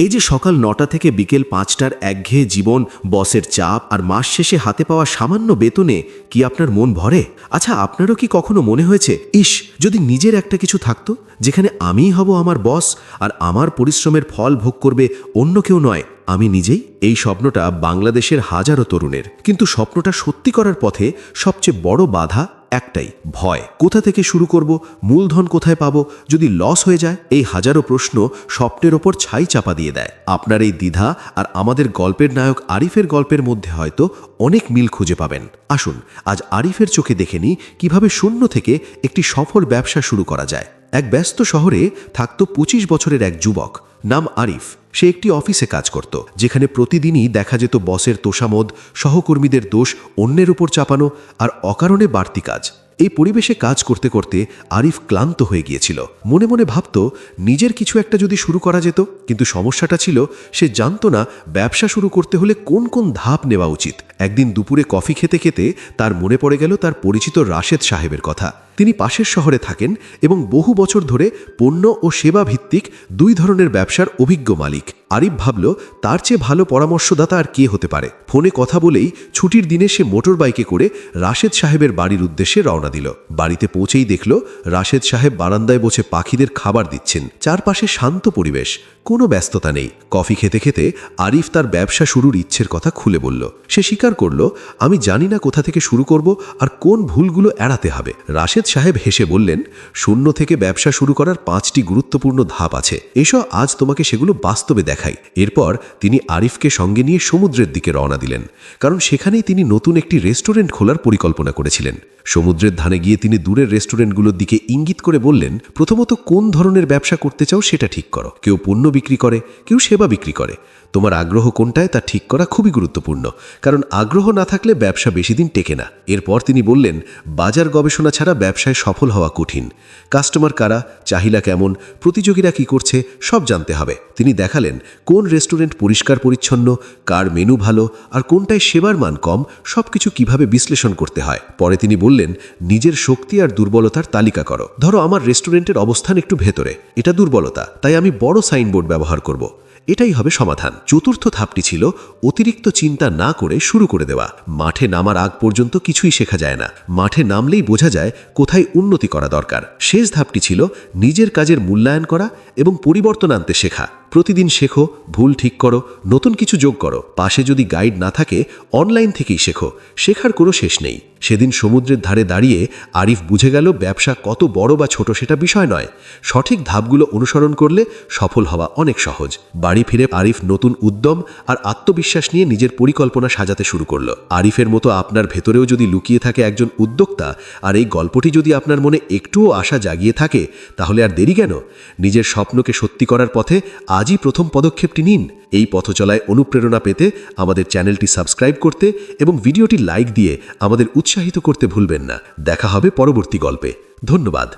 এই যে সকাল ৯টা থেকে বিকেল ৫টার একঘেয়ে জীবন, বসের চাপ আর মাস শেষে হাতে পাওয়া সামান্য বেতনে কি আপনার মন ভরে? আচ্ছা, আপনারও কি কখনো মনে হয়েছে, ইস, যদি নিজের একটা কিছু থাকতো যেখানে আমিই হব আমার বস আর আমার পরিশ্রমের ফল ভোগ করবে অন্য কেউ নয়, আমি নিজেই? এই স্বপ্নটা বাংলাদেশের হাজারো তরুণের, কিন্তু স্বপ্নটা সত্যি করার পথে সবচেয়ে বড় বাধা একটাই, ভয়। কোথা থেকে শুরু করব, মূলধন কোথায় পাবো, যদি লস হয়ে যায়? এই হাজারো প্রশ্ন স্বপ্নের ওপর ছাই চাপা দিয়ে দেয়। আপনার এই দ্বিধা আর আমাদের গল্পের নায়ক আরিফের গল্পের মধ্যে হয়তো অনেক মিল খুঁজে পাবেন। আসুন আজ আরিফের চোখে দেখে নিই কিভাবে শূন্য থেকে একটি সফল ব্যবসা শুরু করা যায়। এক ব্যস্ত শহরে থাকতো ২৫ বছরের এক যুবক, নাম আরিফ। সে একটি অফিসে কাজ করত, যেখানে প্রতিদিনই দেখা যেত বসের তোষামোদ, সহকর্মীদের দোষ অন্যের উপর চাপানো আর অকারণে বাড়তি কাজ। এই পরিবেশে কাজ করতে করতে আরিফ ক্লান্ত হয়ে গিয়েছিল। মনে মনে ভাবত, নিজের কিছু একটা যদি শুরু করা যেত। কিন্তু সমস্যাটা ছিল, সে জানত না ব্যবসা শুরু করতে হলে কোন কোন ধাপ নেওয়া উচিত। একদিন দুপুরে কফি খেতে খেতে তার মনে পড়ে গেল তার পরিচিত রাশেদ সাহেবের কথা। তিনি পাশের শহরে থাকেন এবং বহু বছর ধরে পণ্য ও সেবা ভিত্তিক দুই ধরনের ব্যবসার অভিজ্ঞ মালিক। আরিফ ভাবল, তার চেয়ে ভালো পরামর্শদাতা আর কে হতে পারে। ফোনে কথা বলেই ছুটির দিনে সে মোটর বাইকে করে রাশেদ সাহেবের বাড়ির উদ্দেশ্যে রওনা দিল। বাড়িতে পৌঁছেই দেখল রাশেদ সাহেব বারান্দায় বসে পাখিদের খাবার দিচ্ছেন। চারপাশে শান্ত পরিবেশ, কোনো ব্যস্ততা নেই। কফি খেতে খেতে আরিফ তার ব্যবসা শুরুর ইচ্ছের কথা খুলে বলল। সে স্বীকার করল, আমি জানি না কোথা থেকে শুরু করব আর কোন ভুলগুলো এড়াতে হবে। রাশেদ সাহেব হেসে বললেন, শূন্য থেকে ব্যবসা শুরু করার 5টি গুরুত্বপূর্ণ ধাপ আছে, এসো আজ তোমাকে সেগুলো বাস্তবে দেখাই। এরপর তিনি আরিফকে সঙ্গে নিয়ে সমুদ্রের দিকে রওনা দিলেন, কারণ সেখানেই তিনি নতুন একটি রেস্টুরেন্ট খোলার পরিকল্পনা করেছিলেন। সমুদ্রের ধারে গিয়ে তিনি দূরের রেস্টুরেন্টগুলোর দিকে ইঙ্গিত করে বললেন, প্রথমত কোন ধরনের ব্যবসা করতে চাও সেটা ঠিক করো। কেউ পণ্য বিক্রি করে, কেউ সেবা বিক্রি করে। তোমার আগ্রহ কোনটায় তা ঠিক করা খুবই গুরুত্বপূর্ণ, কারণ আগ্রহ না থাকলে ব্যবসা বেশি দিন টেকে না। এরপর তিনি বললেন, বাজার গবেষণা ছাড়া ব্যবসায় সফল হওয়া কঠিন। কাস্টমার কারা, চাহিদা কেমন, প্রতিযোগীরা কি করছে, সব জানতে হবে। তিনি দেখালেন কোন রেস্টুরেন্ট পরিষ্কার পরিচ্ছন্ন, কার মেনু ভালো আর কোনটায় সেবার মান কম, সবকিছু কিভাবে বিশ্লেষণ করতে হয়। পরে তিনি বললেন, নিজের শক্তি আর দুর্বলতার তালিকা করো। ধরো আমার রেস্টুরেন্টের অবস্থান একটু ভেতরে, এটা দুর্বলতা, তাই আমি বড় সাইনবোর্ড ব্যবহার করব। এটাই হবে সমাধান। চতুর্থ ধাপটি ছিল অতিরিক্ত চিন্তা না করে শুরু করে দেওয়া। মাঠে নামার আগ পর্যন্ত কিছুই শেখা যায় না, মাঠে নামলেই বোঝা যায় কোথায় উন্নতি করা দরকার। শেষ ধাপটি ছিল নিজের কাজের মূল্যায়ন করা এবং পরিবর্তন আনতে শেখা। প্রতিদিন শেখো, ভুল ঠিক করো, নতুন কিছু যোগ করো। পাশে যদি গাইড না থাকে, অনলাইন থেকেই শেখো, শেখার কোনো শেষ নেই। সেদিন সমুদ্রের ধারে দাঁড়িয়ে আরিফ বুঝে গেল, ব্যবসা কত বড় বা ছোট সেটা বিষয় নয়, সঠিক ধাপগুলো অনুসরণ করলে সফল হওয়া অনেক সহজ। বাড়ি ফিরে আরিফ নতুন উদ্যম আর আত্মবিশ্বাস নিয়ে নিজের পরিকল্পনা সাজাতে শুরু করলো। আরিফের মতো আপনার ভেতরেও যদি লুকিয়ে থাকে একজন উদ্যোক্তা, আর এই গল্পটি যদি আপনার মনে একটুও আশা জাগিয়ে থাকে, তাহলে আর দেরি কেন? নিজের স্বপ্নকে সত্যি করার পথে আজই প্রথম পদক্ষেপটি নিন। এই পথচলায় অনুপ্রেরণা পেতে আমাদের চ্যানেলটি সাবস্ক্রাইব করতে এবং ভিডিওটি লাইক দিয়ে আমাদের উৎসাহিত করতে ভুলবেন না। দেখা হবে পরবর্তী গল্পে। ধন্যবাদ।